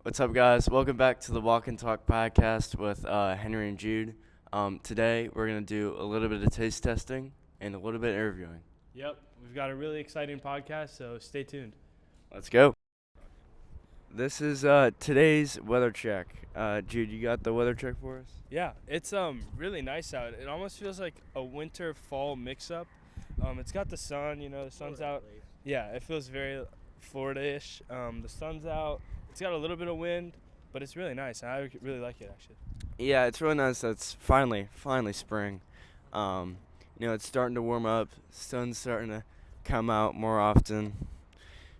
What's up, guys? Welcome back to the Walk and Talk podcast with Henry and Jude. Today, we're going to do a little bit of taste testing and a little bit of interviewing. Yep, we've got a really exciting podcast, so stay tuned. Let's go. This is today's weather check. Jude, you got the weather check for us? Yeah, it's really nice out. It almost feels like a winter-fall mix-up. It's got the sun, the sun's out. Yeah, it feels very Florida-ish. The sun's out. It's got a little bit of wind, but it's really nice. I really like it, actually. Yeah, it's really nice that it's finally spring. It's starting to warm up. Sun's starting to come out more often.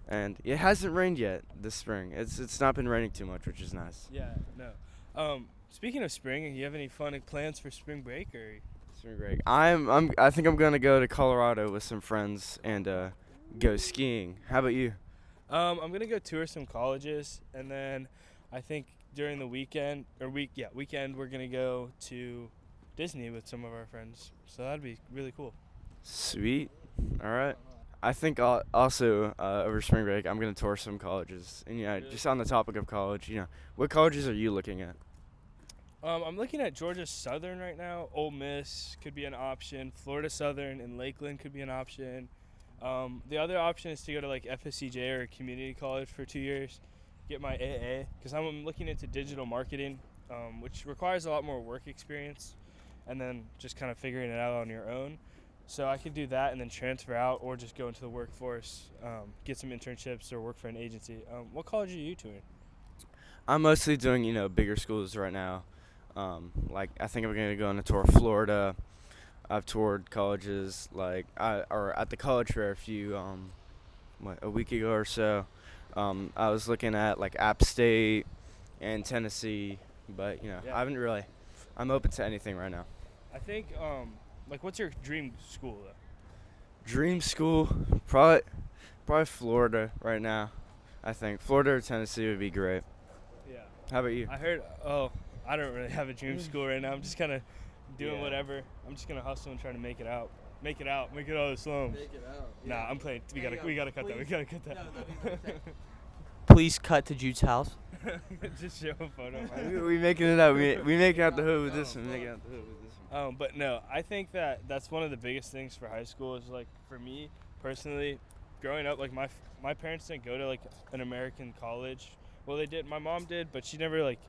And it hasn't rained yet this spring. It's not been raining too much, which is nice. Yeah, no. Speaking of spring, do you have any fun plans for spring break or? Spring break. I think I'm gonna go to Colorado with some friends and go skiing. How about you? I'm gonna go tour some colleges, and then I think during the weekend we're gonna go to Disney with some of our friends. So that'd be really cool. Sweet. All right. I think also over spring break I'm gonna tour some colleges. And Really? just on the topic of college, what colleges are you looking at? I'm looking at Georgia Southern right now. Ole Miss could be an option. Florida Southern and Lakeland could be an option. The other option is to go to like FSCJ or a community college for 2 years, get my AA, because I'm looking into digital marketing, which requires a lot more work experience and then just kind of figuring it out on your own. So I could do that and then transfer out or just go into the workforce, get some internships or work for an agency. What college are you touring? I'm mostly doing bigger schools right now. I think I'm gonna go on a tour of Florida. I've toured colleges or at the college fair a week ago or so. I was looking at like App State and Tennessee, but Yeah. I haven't really. I'm open to anything right now. I think, what's your dream school though? Dream school, probably Florida right now. I think Florida or Tennessee would be great. Yeah. How about you? I heard, I don't really have a dream school right now. I'm just kind of doing whatever. I'm just going to hustle and try to make it out. Make it out of the slums. Make it out. Nah, I'm playing. We gotta cut that. We gotta cut that. Please cut to Jude's house. Just show a photo. Of mine. we making it out. We making out the hood with this one. Making out the hood with this one. But no, I think that's one of the biggest things for high school is like for me personally, growing up, like my parents didn't go to like an American college. Well, they did. My mom did, but she never like,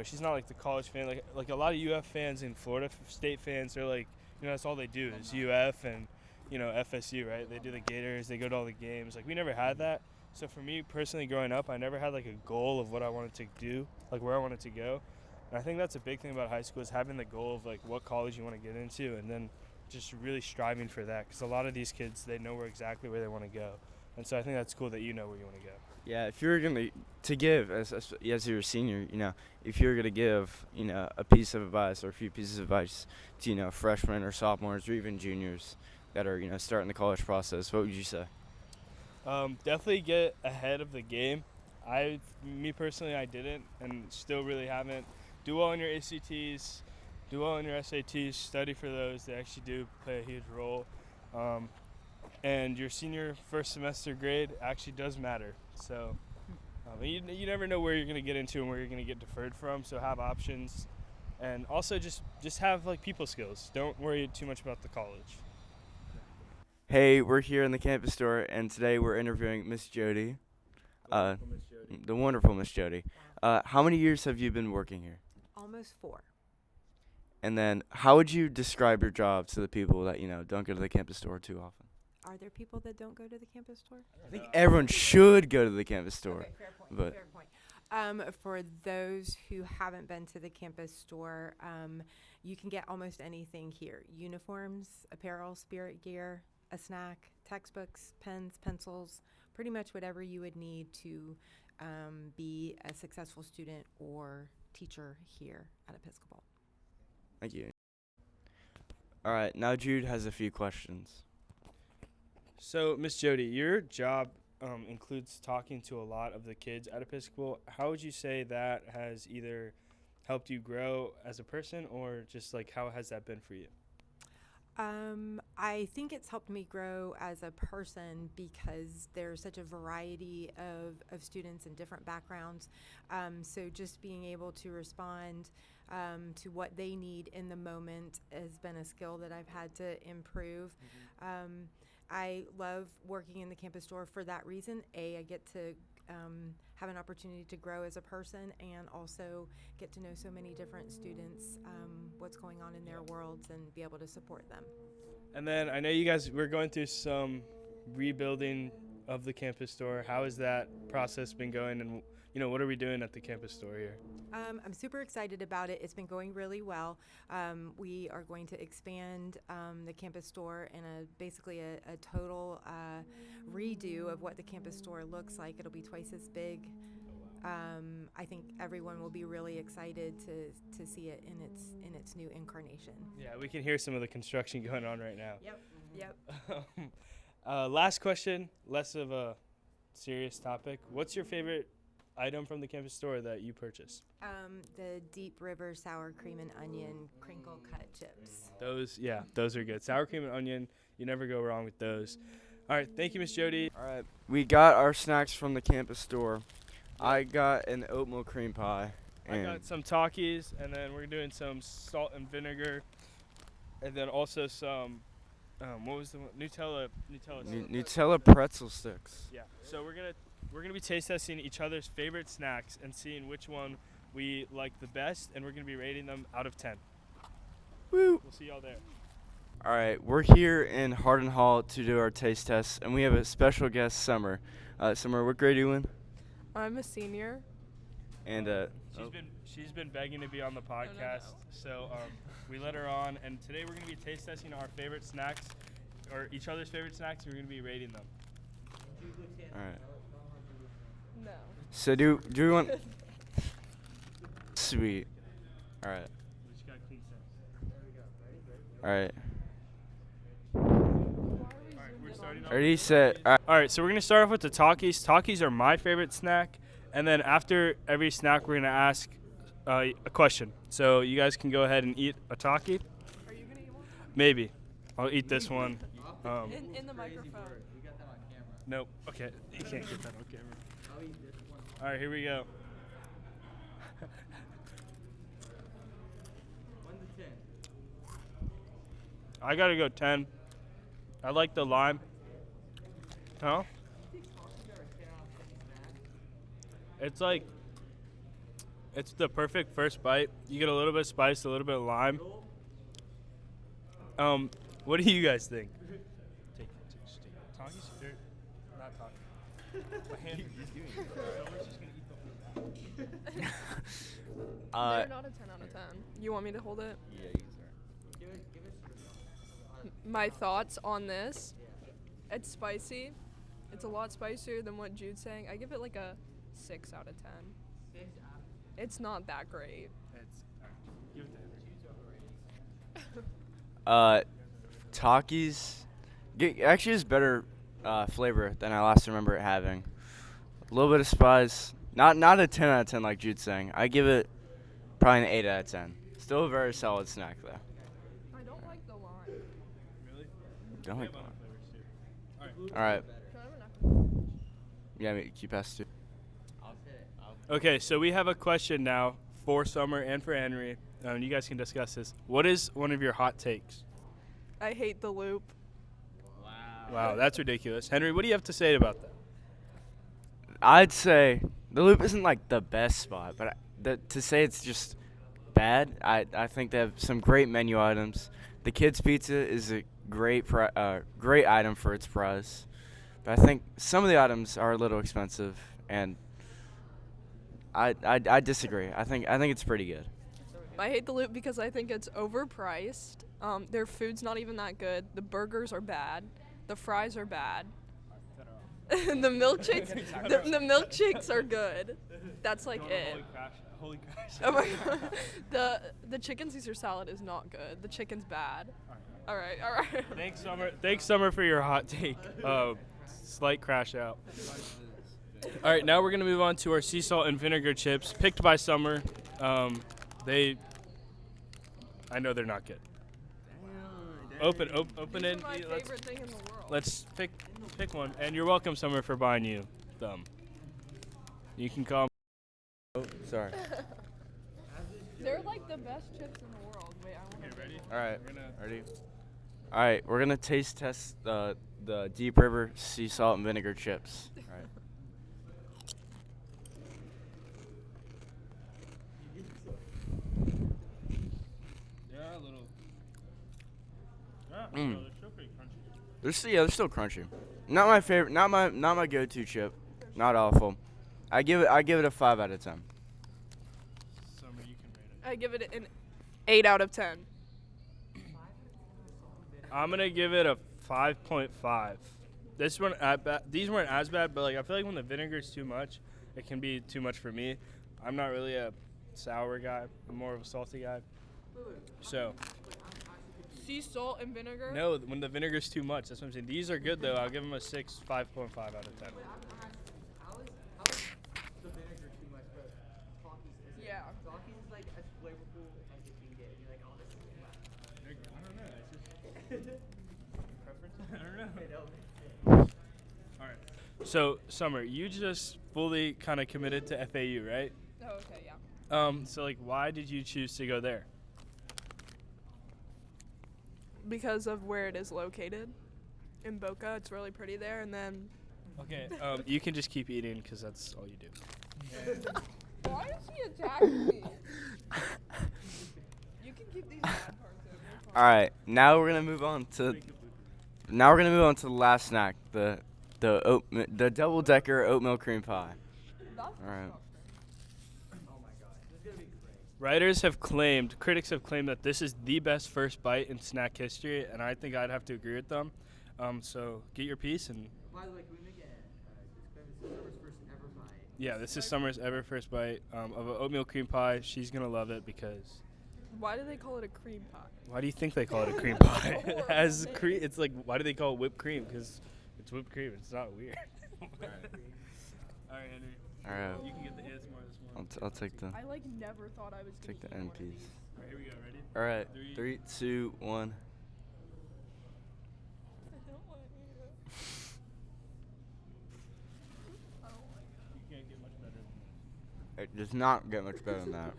she's not like the college fan. Like a lot of UF fans and Florida State fans are like, that's all they do is UF and FSU, right? They do the Gators. They go to all the games. Like we never had that. So for me personally, growing up, I never had like a goal of what I wanted to do, like where I wanted to go. And I think that's a big thing about high school is having the goal of like what college you want to get into, and then just really striving for that. Because a lot of these kids, they know exactly where they want to go, and so I think that's cool that you know where you want to go. Yeah, if you're gonna give as you're a senior, if you're gonna give a piece of advice or a few pieces of advice to freshmen or sophomores or even juniors that are starting the college process, what would you say? Definitely get ahead of the game. Me personally, I didn't and still really haven't. Do well on your ACTs, do well on your SATs, study for those. They actually do play a huge role. And your senior first semester grade actually does matter. So you never know where you're going to get into and where you're going to get deferred from, so have options. And also just have like people skills. Don't worry too much about the college. Hey, we're here in the campus store, and today we're interviewing Miss Jody. The wonderful Miss Jody. How many years have you been working here? Almost 4. And then, how would you describe your job to the people that don't go to the campus store too often? Are there people that don't go to the campus store? I think everyone should go to the campus store. Okay, fair point. but- Fair point. For those who haven't been to the campus store, you can get almost anything here: uniforms, apparel, spirit gear, a snack, textbooks, pens, pencils, pretty much whatever you would need to be a successful student or teacher here at Episcopal. Thank you. All right, now Jude has a few questions. So, Miss Jody, your job includes talking to a lot of the kids at Episcopal. How would you say that has either helped you grow as a person or just like how has that been for you? I think it's helped me grow as a person because there's such a variety of students and different backgrounds. So just being able to respond to what they need in the moment has been a skill that I've had to improve. I love working in the campus store for that reason. I get to have an opportunity to grow as a person and also get to know so many different students, what's going on in their worlds, and be able to support them. And then I know you guys we're going through some rebuilding of the campus store. How has that process been going, and what are we doing at the campus store here? I'm super excited about it. It's been going really well. We are going to expand the campus store in basically a total redo of what the campus store looks like. It'll be twice as big. I think everyone will be really excited to see it in its new incarnation. Yeah, we can hear some of the construction going on right now. Yep. Last question, less of a serious topic. What's your favorite item from the campus store that you purchase? The Deep River sour cream and onion crinkle cut chips. Those are good. Sour cream and onion, you never go wrong with those. All right, thank you, Miss Jody. All right, we got our snacks from the campus store. I got an oatmeal cream pie. I got some Takis, and then we're doing some salt and vinegar, and then also some, what was the one? Nutella. Nutella pretzel sticks. Yeah. So we're gonna be taste testing each other's favorite snacks and seeing which one we like the best, and we're gonna be rating them out of 10. Woo! We'll see y'all there. All right, we're here in Hardin Hall to do our taste tests, and we have a special guest, Summer. Summer, what grade are you in? I'm a senior. And She's been begging to be on the podcast, so we let her on, and today we're gonna be taste testing our favorite snacks, or each other's favorite snacks. And we're gonna be rating them. all right. No. So do we want? Sweet. All right. We just got clean sense. All right. All right, we're starting off. Ready, set. All right. All right, so we're gonna start off with the Takis. Takis are my favorite snack, and then after every snack, we're gonna ask a question. So you guys can go ahead and eat a Taki. Are you gonna eat one? Maybe. I'll eat this one. In the microphone. Nope. Okay, you can't get that on camera. All right, here we go. 1 to 10. I gotta go 10. I like the lime. Huh? It's like, it's the perfect first bite. You get a little bit of spice, a little bit of lime. What do you guys think? Take Takis? They're not Takis. My hand. Summer's just gonna eat the whole They're not a 10 out of 10. You want me to hold it? Yeah, you can start. My thoughts on this. It's spicy. It's a lot spicier than what Jude's saying. I give it like a 6 out of 10. It's not that great. Give it to Takis actually is better flavor than I last remember it having. A little bit of spice. Not a 10 out of 10 like Jude's saying. I give it probably an 8 out of 10. Still a very solid snack though. I don't like the lime. Really? Don't We like have other that. flavors too. All right. Can I have a napkin? Yeah, keep pass too. Okay, so we have a question now for Summer and for Henry. You guys can discuss this. What is one of your hot takes? I hate the loop. Wow, that's ridiculous. Henry, what do you have to say about that? I'd say the Loop isn't like the best spot, but to say it's just bad, I think they have some great menu items. The kids' pizza is a great item for its price, but I think some of the items are a little expensive, and I disagree. I think it's pretty good. I hate the loop because I think it's overpriced. Their food's not even that good. The burgers are bad. The fries are bad. the milkshakes are good. That's like it. Holy crash. Oh my god. The chicken Caesar salad is not good. The chicken's bad. All right. Thanks, Summer, for your hot take. Slight crash out. All right, now we're gonna move on to our sea salt and vinegar chips, picked by Summer. I know they're not good. Open These it. are my favorite thing in the world. Let's pick one. And you're welcome, Summer, for buying you them. You can call. Oh, sorry. They're like the best chips in the world. Wait, I want to. Ready? All right. We're gonna. Ready? All right, we're gonna taste test the Deep River sea salt and vinegar chips. All right. Yeah, a little. Yeah, Mm. they're still pretty crunchy. They're still crunchy. Not my favorite. Not my go-to chip. Not awful. I give it a 5 out of 10. Summer, you can rate it. I give it an 8 out of 10. I'm gonna give it a 5.5. These weren't as bad, but like I feel like when the vinegar is too much, it can be too much for me. I'm not really a sour guy. I'm more of a salty guy. So Sea salt and vinegar. no, when the vinegar's too much, that's what I'm saying. These are good though. I'll give them a 5.5 out of 10. Yeah. Talkies is like as flavorful as it can get. You're like, oh, this is I don't know. It's just preference. I don't know. All right. So Summer, you just fully kind of committed to FAU, right? Oh, okay, yeah. So like, why did you choose to go there? Because of where it is located. In Boca, it's really pretty there, and then. Okay. You can just keep eating because that's all you do. Why is he attacking me? You can keep these bad parts in. All right, now we're gonna move on to the last snack, the double-decker oatmeal cream pie. All right. Critics have claimed that this is the best first bite in snack history, and I think I'd have to agree with them. So get your piece and. By the way, can we make a disclaimer? This is Summer's first ever bite. Yeah, this is Summer's ever first bite of an oatmeal cream pie. She's gonna love it because. Why do they call it a cream pie? Why do you think they call it a cream pie? It has cream. It's like, why do they call it whipped cream? Because it's whipped cream. It's not weird. All right, Henry. All right. You can get the ASMR this one. I'll take the I like never thought I was gonna take the eat end one of piece. these. All right, here we go. Ready? All right. 3, Three. 2, 1. I don't want to eat it. I don't like it. You can't get much better than this. It does not get much better than that.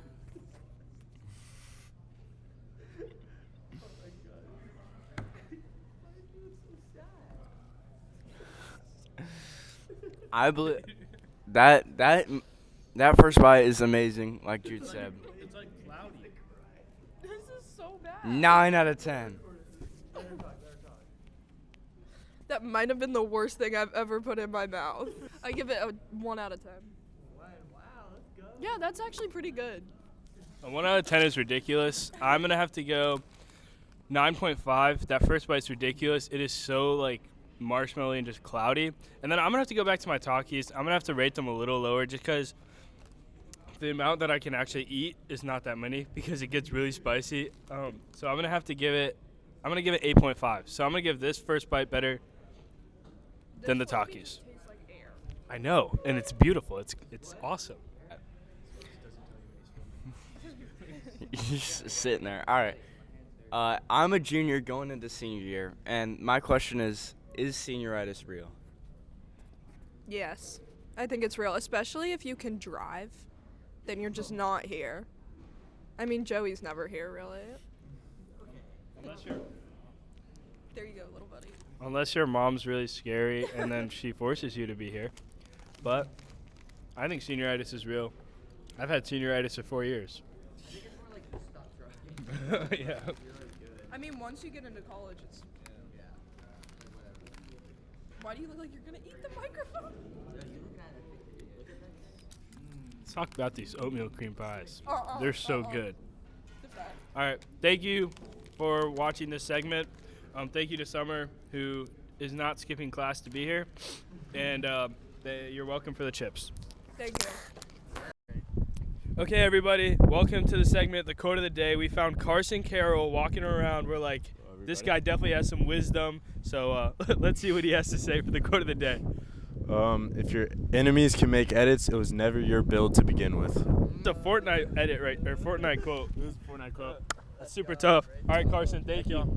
I believe that first bite is amazing, like Jude said. It's like cloudy. This is so bad. 9 out of 10. That might have been the worst thing I've ever put in my mouth. I give it a 1 out of 10. Wow, let's go. Yeah, that's actually pretty good. A 1 out of 10 is ridiculous. I'm gonna have to go 9.5. That first bite's ridiculous. It is so like marshmallowy and just cloudy. And then I'm gonna have to go back to my Takis. I'm gonna have to rate them a little lower just because the amount that I can actually eat is not that many because it gets really spicy. So I'm gonna have to give it. I'm gonna give it 8.5. So I'm gonna give this first bite better than the This one Takis. tastes like air. I know, and it's beautiful. It's awesome. Just sitting there. All right. I'm a junior going into senior year, and my question is senioritis real? Yes, I think it's real, especially if you can drive. Then you're just not here. I mean, Joey's never here, really. There you go, little buddy. Unless your mom's really scary and then she forces you to be here. But I think senioritis is real. I've had senioritis for 4 years. I think it's more like just stop trying. Yeah. I mean, once you get into college, it's. Yeah. Whatever. Why do you look like you're gonna eat the microphone? No, you look at it. Look at that. Let's talk about these oatmeal cream pies. Uh-uh, They're so uh-uh. good. The fact. All right. Thank you for watching this segment. Thank you to Summer, who is not skipping class to be here. And you're welcome for the chips. Thank you. Okay, everybody. Welcome to the segment, the quote of the day. We found Carson Carroll walking around. We're like, this guy definitely has some wisdom. So let's see what he has to say for the quote of the day. If your enemies can make edits, it was never your build to begin with. It's a Fortnite edit, right? Or Fortnite quote. This is Fortnite quote. That's super tough. All right, Carson, thank you.